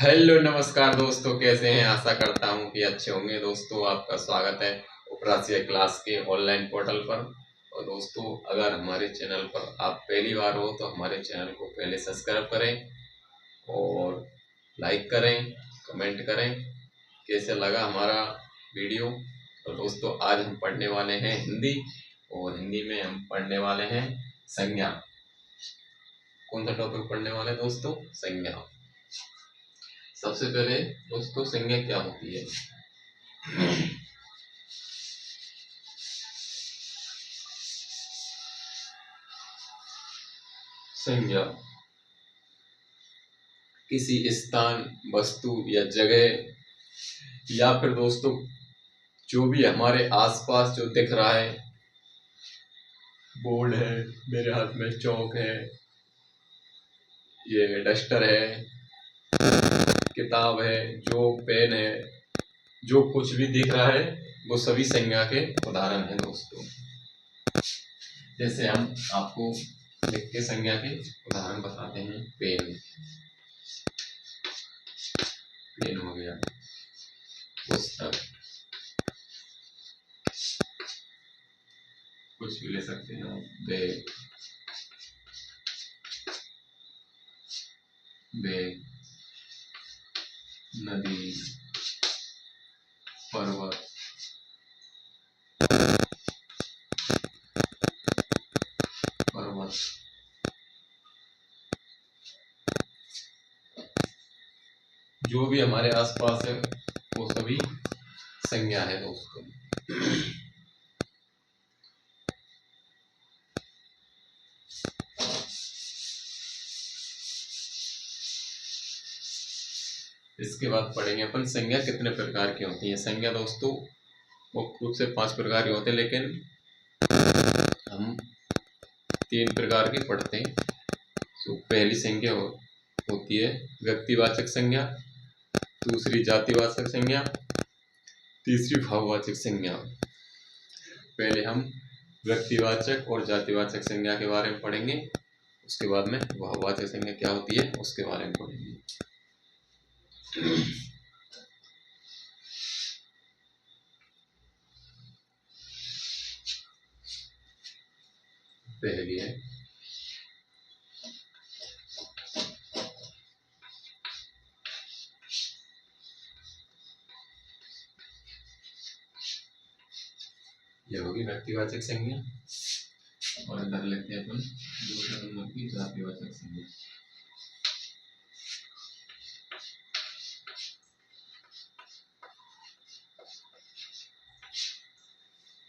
Hello नमस्कार दोस्तों, कैसे हैं? आशा करता हूं कि अच्छे होंगे। दोस्तों, आपका स्वागत है उपराशिया क्लास के ऑनलाइन पोर्टल पर। और दोस्तों, अगर हमारे चैनल पर आप पहली बार हो तो हमारे चैनल को पहले सब्सक्राइब करें और लाइक करें, कमेंट करें कैसे लगा हमारा वीडियो। तो दोस्तों, आज हम पढ़ने वाले हैं हिंदी, और हिंदी में हम पढ़ने वाले हैं संज्ञा। कौन सा टॉपिक पढ़ने वाले हैं दोस्तों? संज्ञा। सबसे पहले दोस्तों, संज्ञा क्या होती है? संज्ञा किसी स्थान, वस्तु या जगह, या फिर दोस्तों जो भी हमारे आसपास जो दिख रहा है, बोर्ड है, मेरे हाथ में चौक है, ये डस्टर है, किताब है, जो पेन है, जो कुछ भी दिख रहा है वो सभी संज्ञा के उदाहरण है दोस्तों। जैसे हम आपको लिख के संज्ञा के उदाहरण बताते हैं। पेन, पेन हो गया। पुस्तक, कुछ भी ले सकते हैं। बैग, बैग, नदी, पर्वत, पर्वत, जो भी हमारे आसपास है वो सभी संज्ञा है दोस्तों। इसके बाद पढ़ेंगे अपन संज्ञा कितने प्रकार की होती है। संज्ञा दोस्तों मुख्य रूप से 5 प्रकार के होते हैं, लेकिन हम 3 प्रकार की पढ़ते हैं। तो पहली संज्ञा होती है व्यक्तिवाचक संज्ञा, दूसरी जातिवाचक संज्ञा, तीसरी भाववाचक संज्ञा। पहले हम व्यक्तिवाचक और जातिवाचक संज्ञा के बारे में पढ़ेंगे, उसके बाद में भाववाचक संज्ञा क्या होती है उसके बारे में पढ़ेंगे। पहली है ये होगी व्यक्तिवाचक संज्ञा, और इधर लेते हैं अपन दूसरे नंबर की जातिवाचक संज्ञा।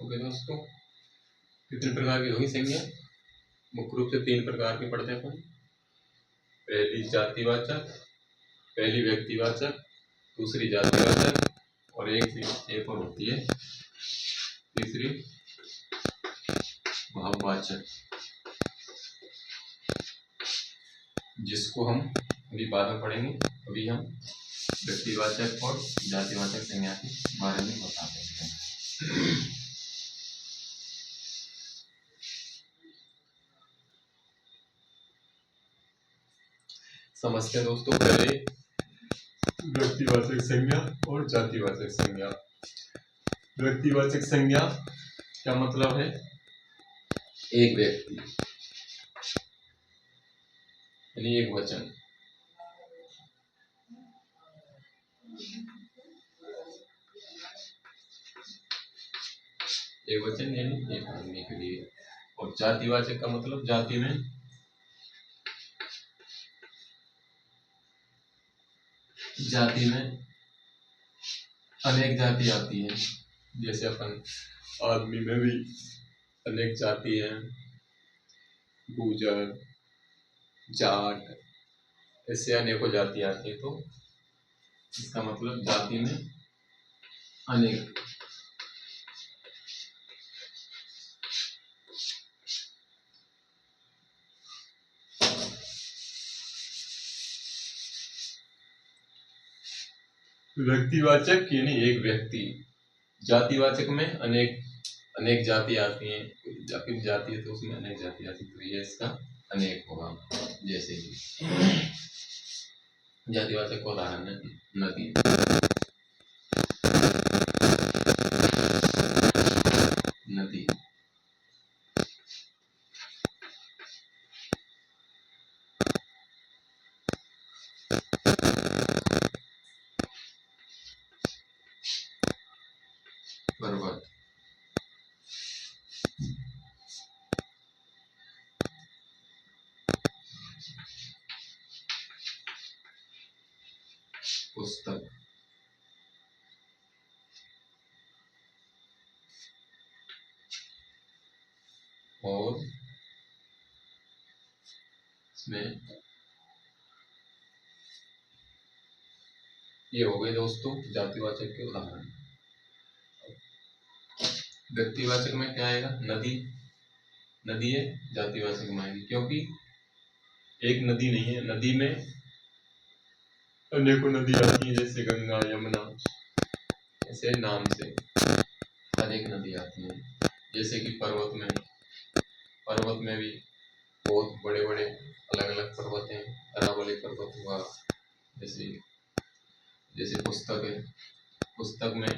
ओके दोस्तों, कितने प्रकार की होगी संज्ञा? मुख्य रूप से 3 प्रकार की पढ़ते हैं अपन। पहली जातिवाचक, पहली व्यक्तिवाचक, दूसरी जातिवाचक, और एक और होती है तीसरी भाववाचक, जिसको हम अभी बाद में पढ़ेंगे। अभी हम व्यक्तिवाचक और जातिवाचक संज्ञा के बारे में बताते हैं। समझते हैं दोस्तों पहले व्यक्तिवाचक संज्ञा और जातिवाचक संज्ञा। व्यक्तिवाचक संज्ञा क्या मतलब है? एक व्यक्ति यानी एक वचन। एक वचन यानी एक आदमी के लिए। और जातिवाचक का मतलब जाति में अनेक जाति आती है। जैसे अपन आदमी में भी अनेक जाति है, गुर्जर, जाट, ऐसे अनेकों जाति आती है। तो इसका मतलब जाति में अनेक। व्यक्तिवाचक यानी एक व्यक्ति, जातिवाचक में अनेक जाति आती हैं। कोई जाति है तो उसमें अनेक जाति आती है, तो ये इसका अनेक होगा। जैसे कि जातिवाचक का उदाहरण है नदी, नदी। पर्वत, पुस्तक, और इसमें ये हो गए दोस्तों जातिवाचक के उदाहरण। व्यक्तिवाचक में क्या आएगा? नदी, नदी है जातिवाचक में आएगी, क्योंकि एक नदी नहीं है, नदी में अनेकों नदी आती है, जैसे गंगा, यमुना, ऐसे नाम से अनेक नदी आती हैं। जैसे कि पर्वत में भी बहुत बड़े बड़े अलग अलग पर्वत हैं। अरावली पर्वत हुआ, जैसे जैसे पुस्तक है, पुस्तक में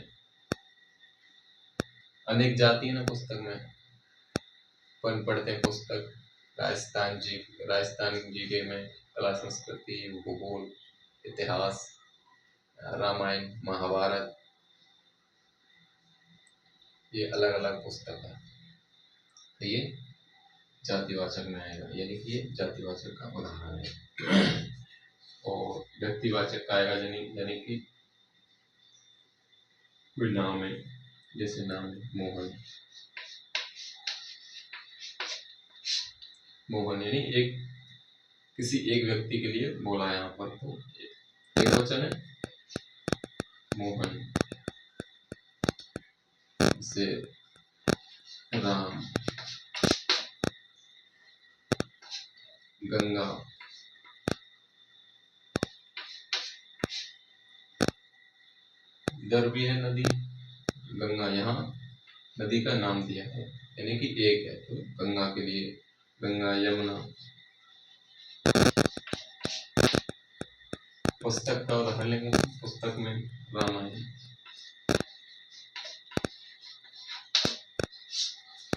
अनेक जाति है ना, पुस्तक में अपन पढ़ते हैं पुस्तक राजस्थान जीके में कला संस्कृति, भूगोल, इतिहास, रामायण, महाभारत, ये अलग अलग पुस्तक है। तो ये जातिवाचक में आएगा, यानी कि ये जातिवाचक का उदाहरण है। और व्यक्तिवाचक का आएगा यानी कि कोई नाम है, जैसे नाम है मोहन, मोहन यानी किसी एक व्यक्ति के लिए बोला यहाँ पर, तो एक वचन है मोहन, से राम, गंगा, इधर भी है नदी गंगा, यहाँ नदी का नाम दिया है यानी कि एक है, तो गंगा के लिए गंगा, यमुना। पुस्तक का उदाहरण लेंगे, पुस्तक में रामायण।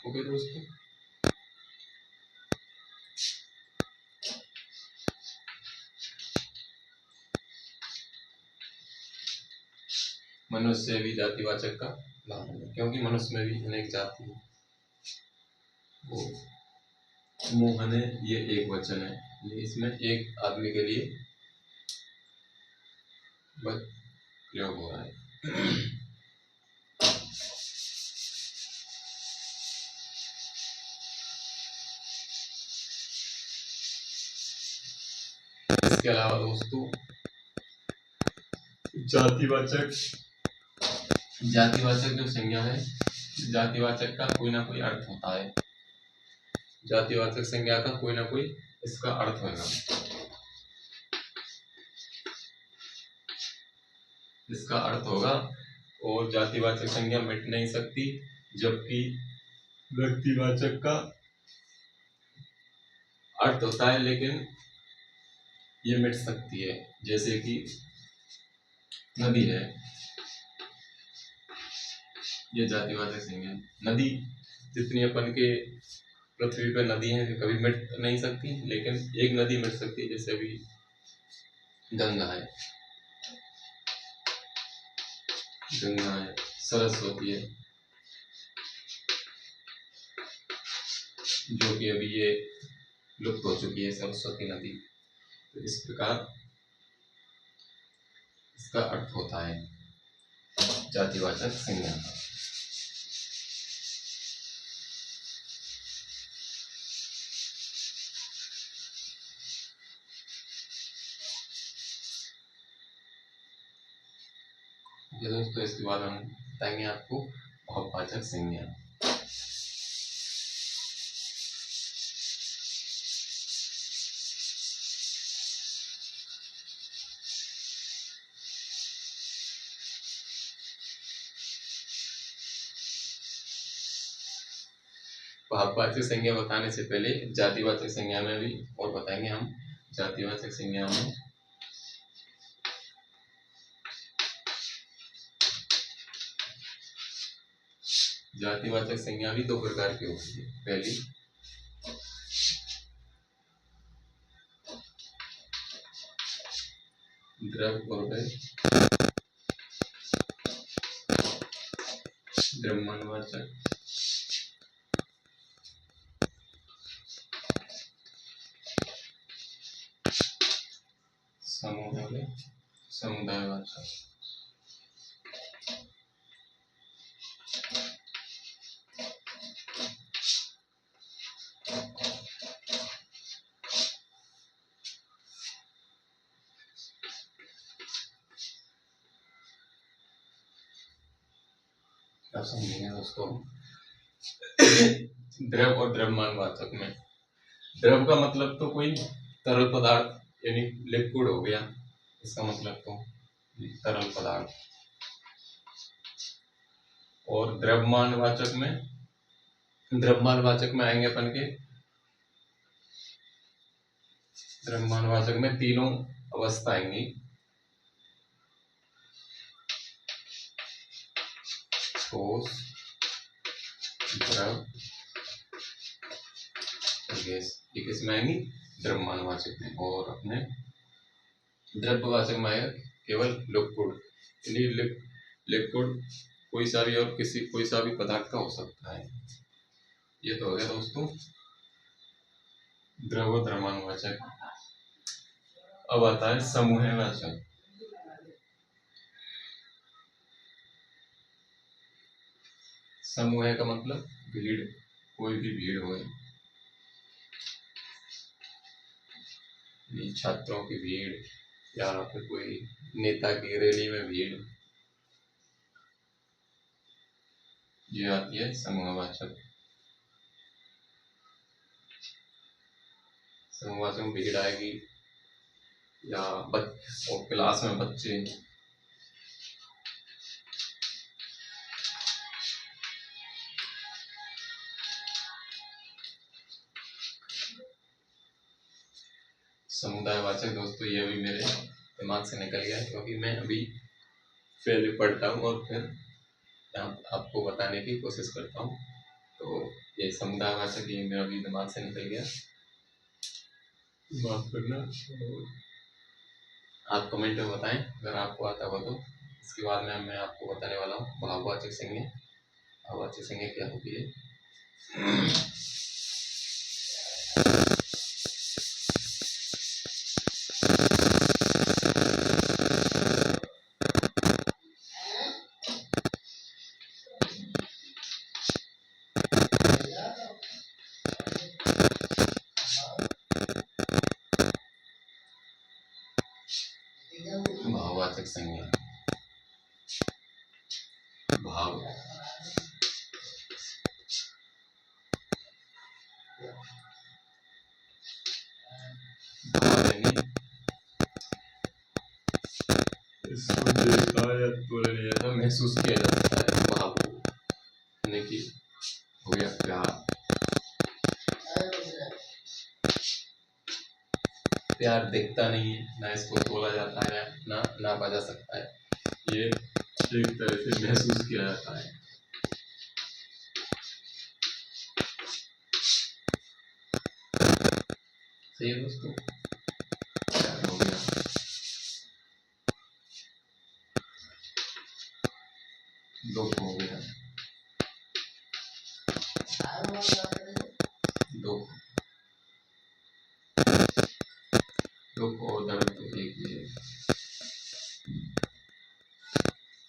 ओके दोस्तों, मनुष्य भी जातिवाचक का उदाहरण है, क्योंकि मनुष्य में भी अनेक जाति है। वो मोहन है, ये एक वचन है, ये इसमें एक आदमी के लिए प्रयोग हो रहा है। इसके अलावा दोस्तों जातिवाचक जो संज्ञा है, जातिवाचक का कोई ना कोई अर्थ होता है, जातिवाचक संज्ञा का कोई ना कोई इसका अर्थ होगा, इसका अर्थ होगा। और जातिवाचक संज्ञा मिट नहीं सकती, जबकि व्यक्तिवाचक का अर्थ होता है लेकिन ये मिट सकती है। जैसे कि नदी है, ये जातिवाचक संज्ञा। नदी जितनी अपन के पृथ्वी पर नदी है कभी मिट नहीं सकती, लेकिन एक नदी मिट सकती है, जैसे अभी गंगा है, गंगा है, सरस्वती है, जो कि अभी ये लुप्त हो चुकी है सरस्वती नदी। तो इस प्रकार इसका अर्थ होता है जातिवाचक संज्ञा का। दोस्तों इसके बाद हम बताएंगे आपको भाववाचक संज्ञा। भाववाचक संज्ञा बताने से पहले जातिवाचक संज्ञा में भी और बताएंगे हम। जातिवाचक संज्ञा में जातिवाचक संज्ञा भी दो प्रकार की होती है। पहली द्रव और गए द्रव्यमानवाचक, समूह हो गए समुदायवाचक। अब समझेंगे दोस्तों द्रव और द्रव्यमानवाचक में। द्रव का मतलब तो कोई तरल पदार्थ यानी लिक्विड हो गया, इसका मतलब तो तरल पदार्थ। और द्रव्यमानवाचक में आएंगे अपन के द्रव्यमानवाचक में तीनों अवस्था आएंगी, ठोस, द्रव, गैस। ये किसमें आएंगी? द्रव्यमानवाचक में। और अपने द्रव्यवाचक में आएगा केवल लिक्विड, लिक्विड कोई सा भी पदार्थ का हो सकता है। ये तो हो गया दोस्तों द्रव और द्रव्यमानवाचक। अब आता है समूहवाचक। समूह का मतलब भीड़, कोई भी भीड़ हो, छात्रों की भीड़ या फिर कोई नेता की रैली में भीड़, ये आती है समूहवाचक। समूहवाचक में भीड़ आएगी या और क्लास में बच्चे, समुदायवाचक दोस्तों ये भी मेरे दिमाग से निकल गया क्योंकि मैं अभी पहले पढ़ता हूँ और फिर आपको बताने की कोशिश करता हूँ। तो ये समुदायवाचक ये मेरा भी दिमाग से निकल गया, माफ करना। आप कमेंट में बताएं अगर आपको आता हो तो। इसके बाद में मैं आपको बताने वाला हूँ भाववाचक संज्ञा। भाववाचक संज्ञा क्या होती है? भाववाचक संज्ञा, भाव इसको देखा या तुलनीय था, महसूस किया जाता है। भाव यानी कि हो गया प्यार, प्यार दिखता नहीं है, ना इसको तोला जाता है, ना नापा जा सकता है, ये एक तरह से महसूस किया जाता है। सही है दोस्तों, प्यार हो गया। दुख हो गया, दुख और दर्द तो एक ही है।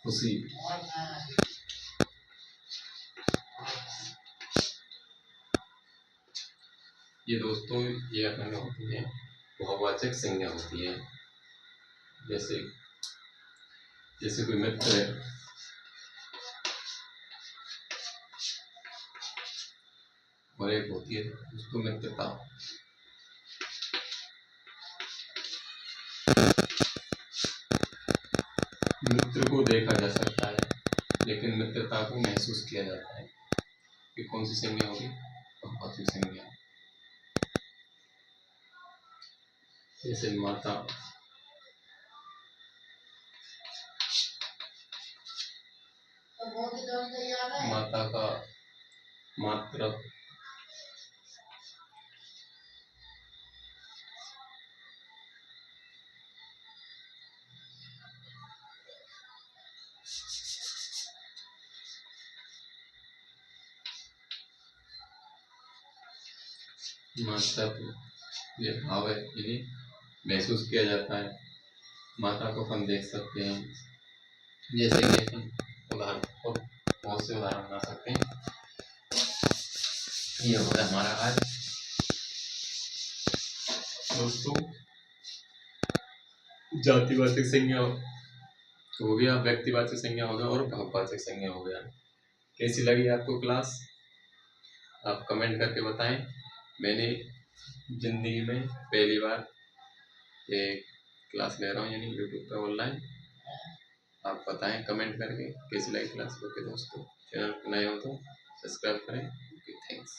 खुशी, ये दोस्तों ये अपने होती है भाववाचक संज्ञा होती है। जैसे कोई मित्र है, और एक होती है उसको मित्रता। मित्र को देखा जा सकता है लेकिन मित्रता को महसूस किया जाता है। ये कौन सी संज्ञा होगी? भाववाचक संज्ञा। जैसे माता, माता का मात्रा मात्रा ये भाव है, इन्हें महसूस किया जाता है। मात्रा को हम देख सकते हैं, जैसे कि हम उदाहरण और बहुत से उदाहरण बना सकते हैं। ये हो गया हमारा आज दोस्तों जातिवाचक संज्ञा हो गया, व्यक्तिवाचक संज्ञा हो गया और भाववाचक संज्ञा हो गया। कैसी लगी आपको क्लास? आप कमेंट करके बताएं। मैंने जिंदगी में पहली बार ये क्लास ले रहा हूँ, यानी यूट्यूब पे ऑनलाइन। आप बताएं कमेंट करके कैसी लगी क्लास। ओके दोस्तों, चैनल पर नए हो तो सब्सक्राइब करें। Okay, thanks.